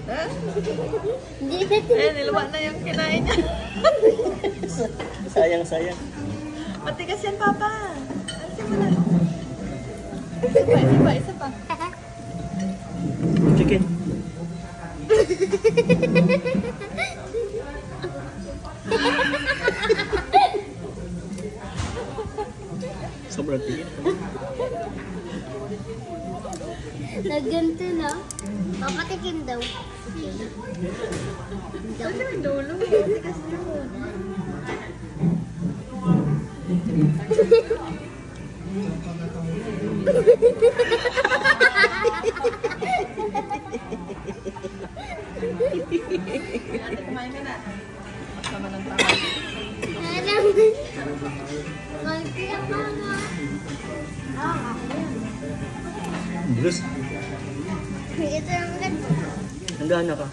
Hindi. Eh, niluwa na yung kinain niya. Sayang, sayang. Matigas yan, Papa. Alisin mo na. Isa pa. Chicken. Sobrang tingin. Naganto na. Papatikim daw. Kasi may dulo. Matigas yun. Ate, kumain ka na. Masama ng tao. Bilis. Ito lang. Handa na ka.